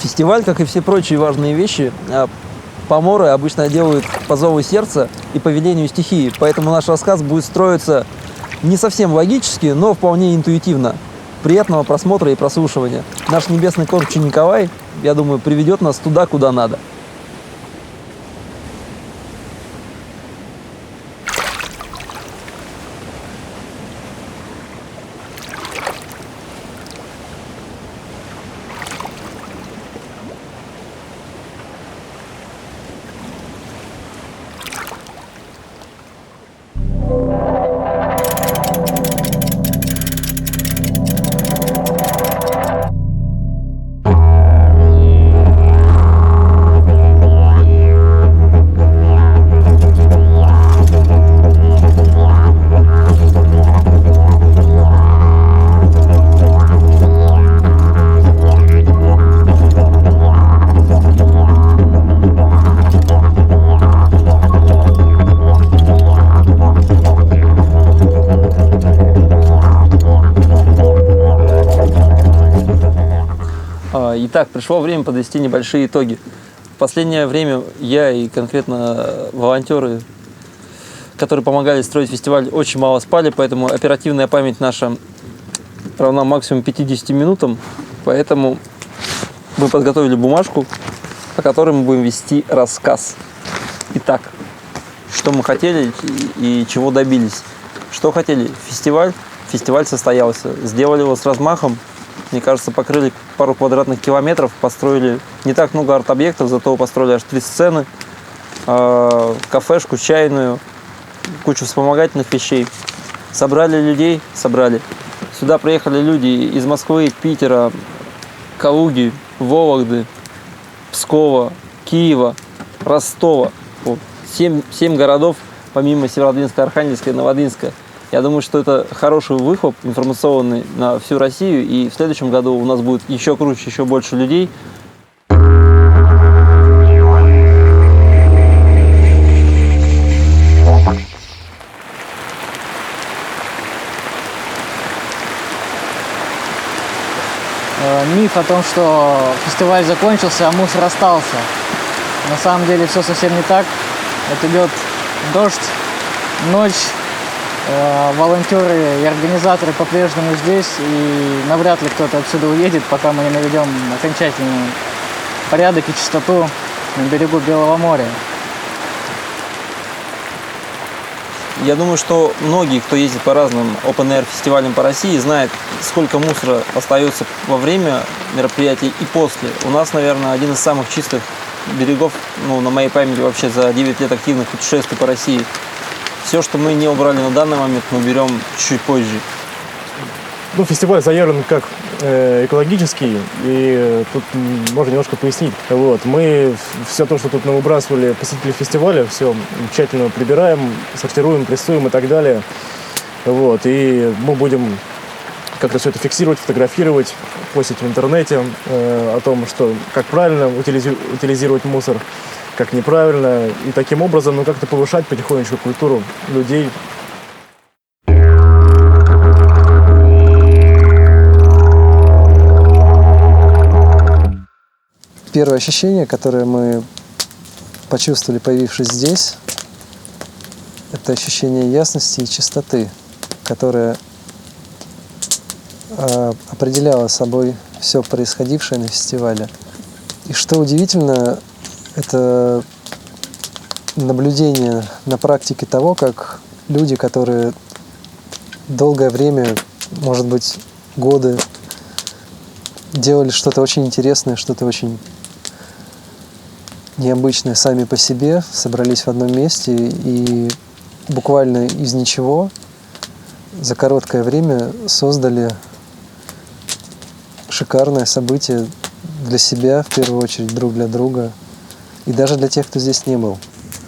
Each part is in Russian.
Фестиваль, как и все прочие важные вещи, поморы обычно делают по зову сердца и по велению стихии, поэтому наш рассказ будет строиться не совсем логически, но вполне интуитивно. Приятного просмотра и прослушивания. Наш небесный кормчий Николай, я думаю, приведет нас туда, куда надо. Итак, пришло время подвести небольшие итоги. В последнее время я и конкретно волонтеры, которые помогали строить фестиваль, очень мало спали, поэтому оперативная память наша равна максимум 50 минутам. Поэтому мы подготовили бумажку, по которой мы будем вести рассказ. Итак, что мы хотели и чего добились. Что хотели? Фестиваль. Фестиваль состоялся. Сделали его с размахом. Мне кажется, покрыли пару квадратных километров, построили не так много арт-объектов, зато построили аж 3 сцены, кафешку, чайную, кучу вспомогательных вещей. Собрали людей, собрали. Сюда приехали люди из Москвы, Питера, Калуги, Вологды, Пскова, Киева, Ростова. Вот. 7 городов, помимо Северодвинска, Архангельска и Новодвинска. Я думаю, что это хороший выхлоп информационный на всю Россию, и в следующем году у нас будет еще круче, еще больше людей. Миф о том, что фестиваль закончился, а мусор остался. На самом деле все совсем не так. Вот идет дождь, ночь. Волонтеры и организаторы по-прежнему здесь, и навряд ли кто-то отсюда уедет, пока мы не наведем окончательный порядок и чистоту на берегу Белого моря. Я думаю, что многие, кто ездит по разным open-air фестивалям по России, знают, сколько мусора остается во время мероприятий и после. У нас, наверное, один из самых чистых берегов, на моей памяти вообще за 9 лет активных путешествий по России. Все, что мы не убрали на данный момент, мы берем чуть позже. Фестиваль заявлен как экологический, и тут можно немножко пояснить. Мы все то, что тут мы выбрасывали посетители фестиваля, все тщательно прибираем, сортируем, прессуем и так далее. И мы будем как-то все это фиксировать, фотографировать, постить в интернете о том, как правильно утилизировать мусор, как неправильно, и таким образом как-то повышать потихонечку культуру людей. Первое ощущение, которое мы почувствовали, появившись здесь, это ощущение ясности и чистоты, которое определяло собой все происходившее на фестивале. И что удивительно, это наблюдение на практике того, как люди, которые долгое время, может быть, годы, делали что-то очень интересное, что-то очень необычное сами по себе, собрались в одном месте и буквально из ничего за короткое время создали шикарное событие для себя, в первую очередь, друг для друга. И даже для тех, кто здесь не был.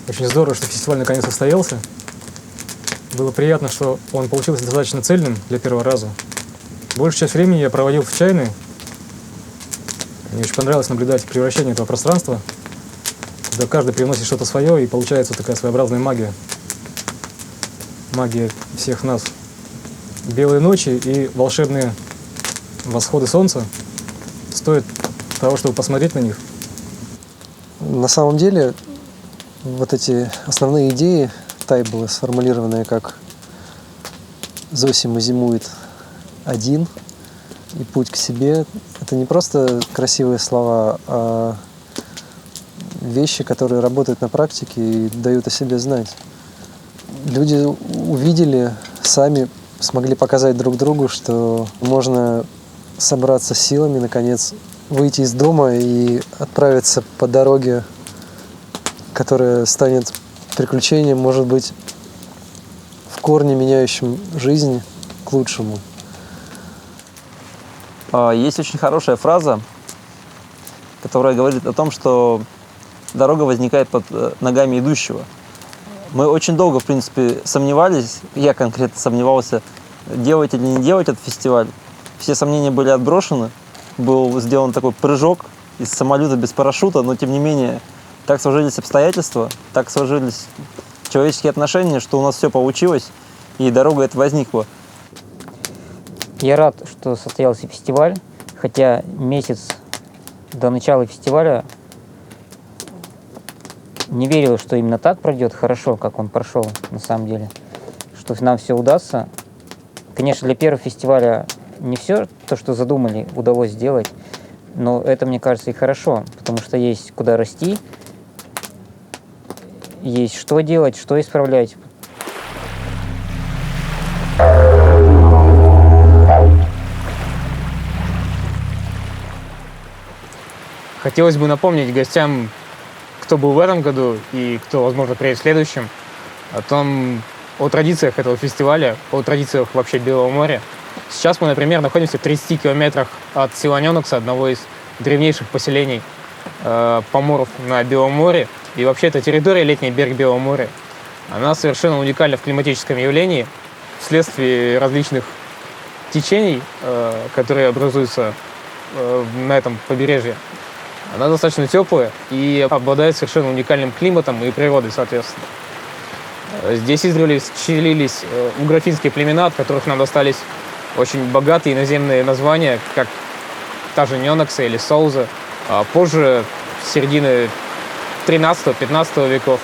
Очень здорово, что фестиваль наконец состоялся. Было приятно, что он получился достаточно цельным для первого раза. Большую часть времени я проводил в чайной. Мне очень понравилось наблюдать превращение этого пространства, когда каждый привносит что-то свое, и получается такая своеобразная магия. Магия всех нас. Белые ночи и волшебные восходы солнца стоят того, чтобы посмотреть на них? На самом деле, вот эти основные идеи Тайбола, сформулированные как «Зосима зимует один» и «Путь к себе», это не просто красивые слова, а вещи, которые работают на практике и дают о себе знать. Люди увидели, сами смогли показать друг другу, что можно собраться с силами, наконец, выйти из дома и отправиться по дороге, которая станет приключением, может быть, в корне меняющим жизнь к лучшему. Есть очень хорошая фраза, которая говорит о том, что дорога возникает под ногами идущего. Мы очень долго, в принципе, сомневались, я конкретно сомневался, делать или не делать этот фестиваль. Все сомнения были отброшены, был сделан такой прыжок из самолета без парашюта, но тем не менее так сложились обстоятельства, так сложились человеческие отношения, что у нас все получилось, и дорога эта возникла. Я рад, что состоялся фестиваль, хотя месяц до начала фестиваля не верил, что именно так пройдет хорошо, как он прошел на самом деле, что нам все удастся. Конечно, для первого фестиваля не все то, что задумали, удалось сделать, но это, мне кажется, и хорошо, потому что есть куда расти, есть что делать, что исправлять. Хотелось бы напомнить гостям, кто был в этом году и кто, возможно, приедет в следующем, о традициях этого фестиваля, о традициях вообще Белого моря. Сейчас мы, например, находимся в 30 километрах от села Ненокса, одного из древнейших поселений поморов на Белом море. И вообще эта территория, летний берег Белого моря, она совершенно уникальна в климатическом явлении вследствие различных течений, которые образуются на этом побережье. Она достаточно теплая и обладает совершенно уникальным климатом и природой, соответственно. Здесь издревле селились угрофинские племена, от которых нам достались очень богатые иноземные названия, как та же Ненокса или Соуза. А позже, с середины 13-15 веков,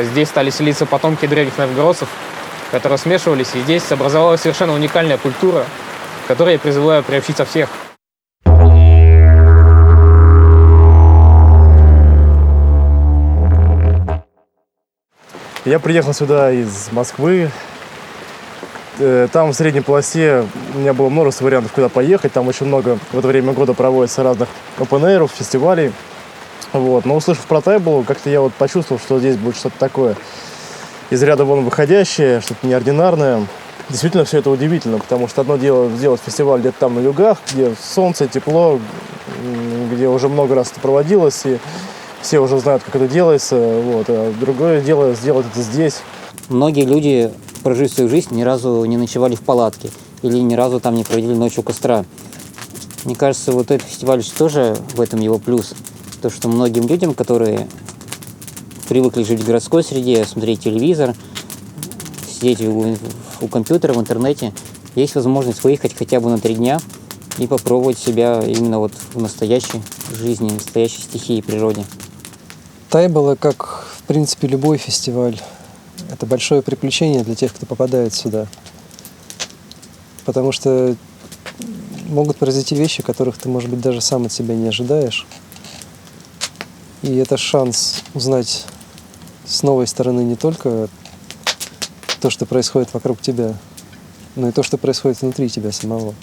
здесь стали селиться потомки древних новгородцев, которые смешивались, и здесь образовалась совершенно уникальная культура, к которой я призываю приобщиться всех. Я приехал сюда из Москвы. Там в средней полосе у меня было множество вариантов, куда поехать. Там очень много в это время года проводится разных open-air'ов, фестивалей. Вот. Но услышав про Тайболу, как-то я почувствовал, что здесь будет что-то такое из ряда вон выходящее, что-то неординарное. Действительно, все это удивительно, потому что одно дело сделать фестиваль где-то там на югах, где солнце, тепло, где уже много раз это проводилось, и все уже знают, как это делается. Вот. А другое дело сделать это здесь. Многие люди, прожив свою жизнь, ни разу не ночевали в палатке или ни разу там не проводили ночь у костра. Мне кажется, вот этот фестиваль тоже в этом его плюс. То, что многим людям, которые привыкли жить в городской среде, смотреть телевизор, сидеть у компьютера, в интернете, есть возможность выехать хотя бы на 3 дня и попробовать себя именно вот в настоящей жизни, в настоящей стихии и природе. Тайбола, как, в принципе, любой фестиваль, это большое приключение для тех, кто попадает сюда. Потому что могут произойти вещи, которых ты, может быть, даже сам от себя не ожидаешь. И это шанс узнать с новой стороны не только то, что происходит вокруг тебя, но и то, что происходит внутри тебя самого.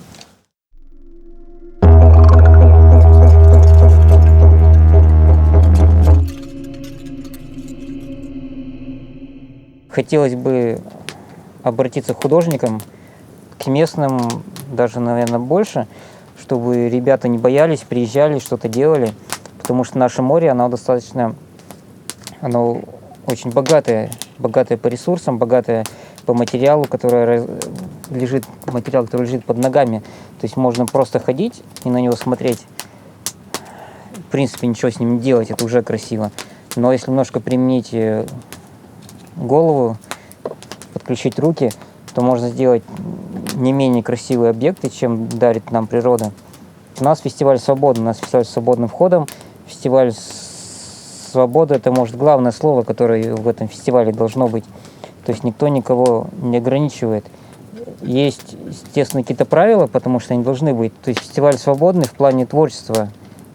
Хотелось бы обратиться к художникам, к местным, даже, наверное, больше, чтобы ребята не боялись, приезжали, что-то делали, потому что наше море, оно очень богатое по ресурсам, богатое по материалу, который лежит под ногами. То есть можно просто ходить и на него смотреть. В принципе, ничего с ним не делать, это уже красиво. Но если немножко применить голову, подключить руки, то можно сделать не менее красивые объекты, чем дарит нам природа. У нас фестиваль свободный, у нас фестиваль с свободным входом. Фестиваль свободы — это, может, главное слово, которое в этом фестивале должно быть. То есть никто никого не ограничивает. Есть, естественно, какие-то правила, потому что они должны быть. То есть фестиваль свободный в плане творчества.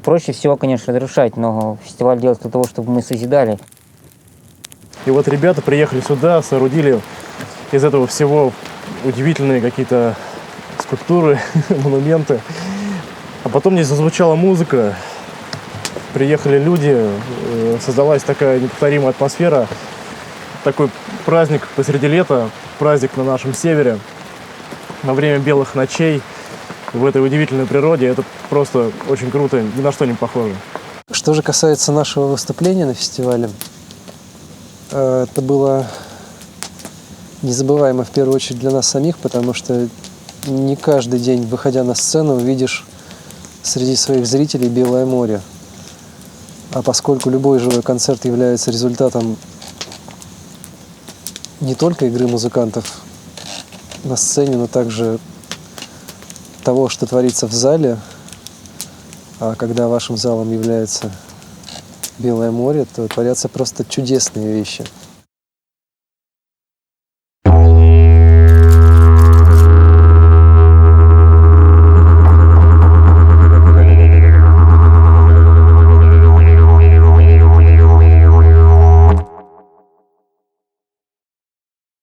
Проще всего, конечно, разрушать, но фестиваль делать для того, чтобы мы созидали. И вот ребята приехали сюда, соорудили из этого всего удивительные какие-то скульптуры, монументы. А потом здесь зазвучала музыка, приехали люди, создалась такая неповторимая атмосфера. Такой праздник посреди лета, праздник на нашем севере, во время белых ночей, в этой удивительной природе. Это просто очень круто, ни на что не похоже. Что же касается нашего выступления на фестивале, это было незабываемо в первую очередь для нас самих, потому что не каждый день, выходя на сцену, увидишь среди своих зрителей Белое море. А поскольку любой живой концерт является результатом не только игры музыкантов на сцене, но также того, что творится в зале, а когда вашим залом является Белое море, то творятся просто чудесные вещи.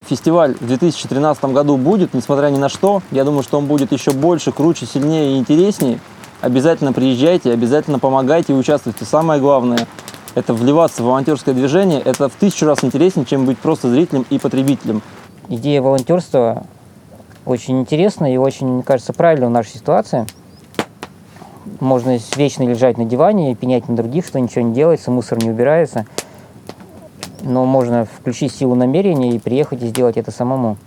Фестиваль в 2013 году будет, несмотря ни на что. Я думаю, что он будет еще больше, круче, сильнее и интереснее. Обязательно приезжайте, обязательно помогайте и участвуйте. Самое главное – это вливаться в волонтерское движение. Это в 1000 раз интереснее, чем быть просто зрителем и потребителем. Идея волонтерства очень интересна и очень, мне кажется, правильна в нашей ситуации. Можно вечно лежать на диване и пенять на других, что ничего не делается, мусор не убирается. Но можно включить силу намерения и приехать и сделать это самому.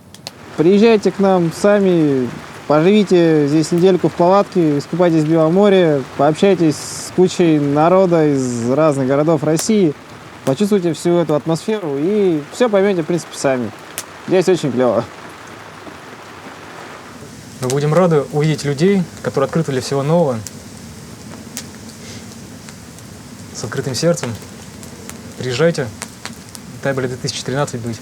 Приезжайте к нам сами, поживите здесь недельку в палатке, искупайтесь в Белом море, пообщайтесь с кучей народа из разных городов России, почувствуйте всю эту атмосферу и все поймете, в принципе, сами. Здесь очень клево. Мы будем рады увидеть людей, которые открыты для всего нового, с открытым сердцем. Приезжайте. Тайболе 2013 быть.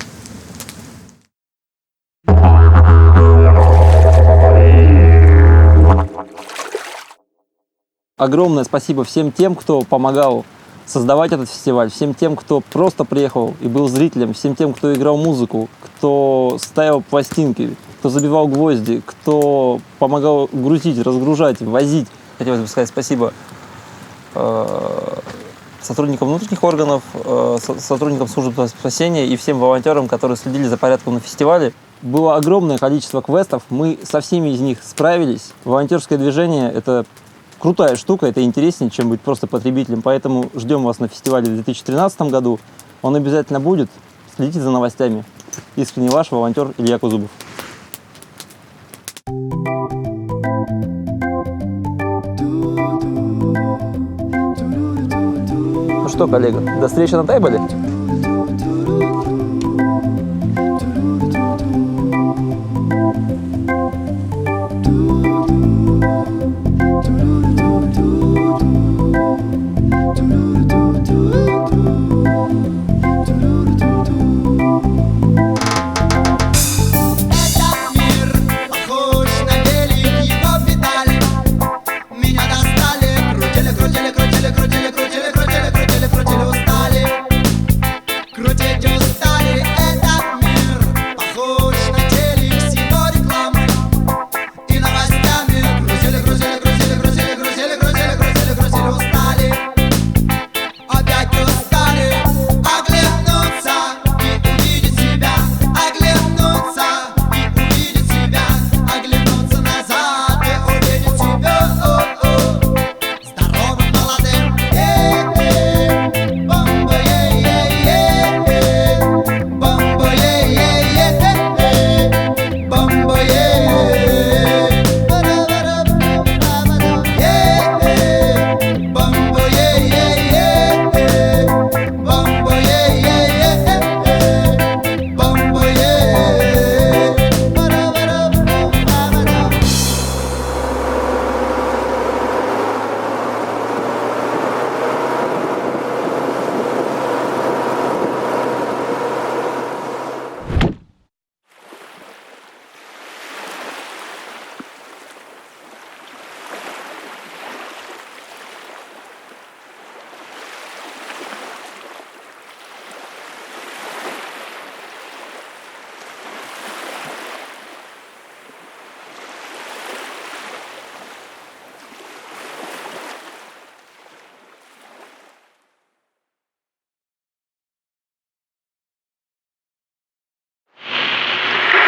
Огромное спасибо всем тем, кто помогал создавать этот фестиваль, всем тем, кто просто приехал и был зрителем, всем тем, кто играл музыку, кто ставил пластинки, кто забивал гвозди, кто помогал грузить, разгружать, возить. Хотелось бы сказать спасибо сотрудникам внутренних органов, сотрудникам службы спасения и всем волонтерам, которые следили за порядком на фестивале. Было огромное количество квестов, мы со всеми из них справились. Волонтерское движение – это крутая штука, это интереснее, чем быть просто потребителем. Поэтому ждем вас на фестивале в 2013 году. Он обязательно будет. Следите за новостями. Искренне ваш волонтер Илья Кузубов. Ну что, коллега, до встречи на Тайболе.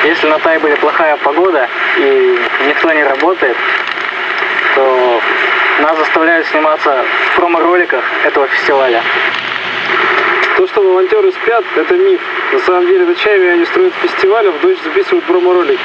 Если на Тайбэе плохая погода и никто не работает, то нас заставляют сниматься в промо-роликах этого фестиваля. То, что волонтеры спят, это миф. На самом деле, ночами они строят фестиваль, а в ночь записывают промо-ролики.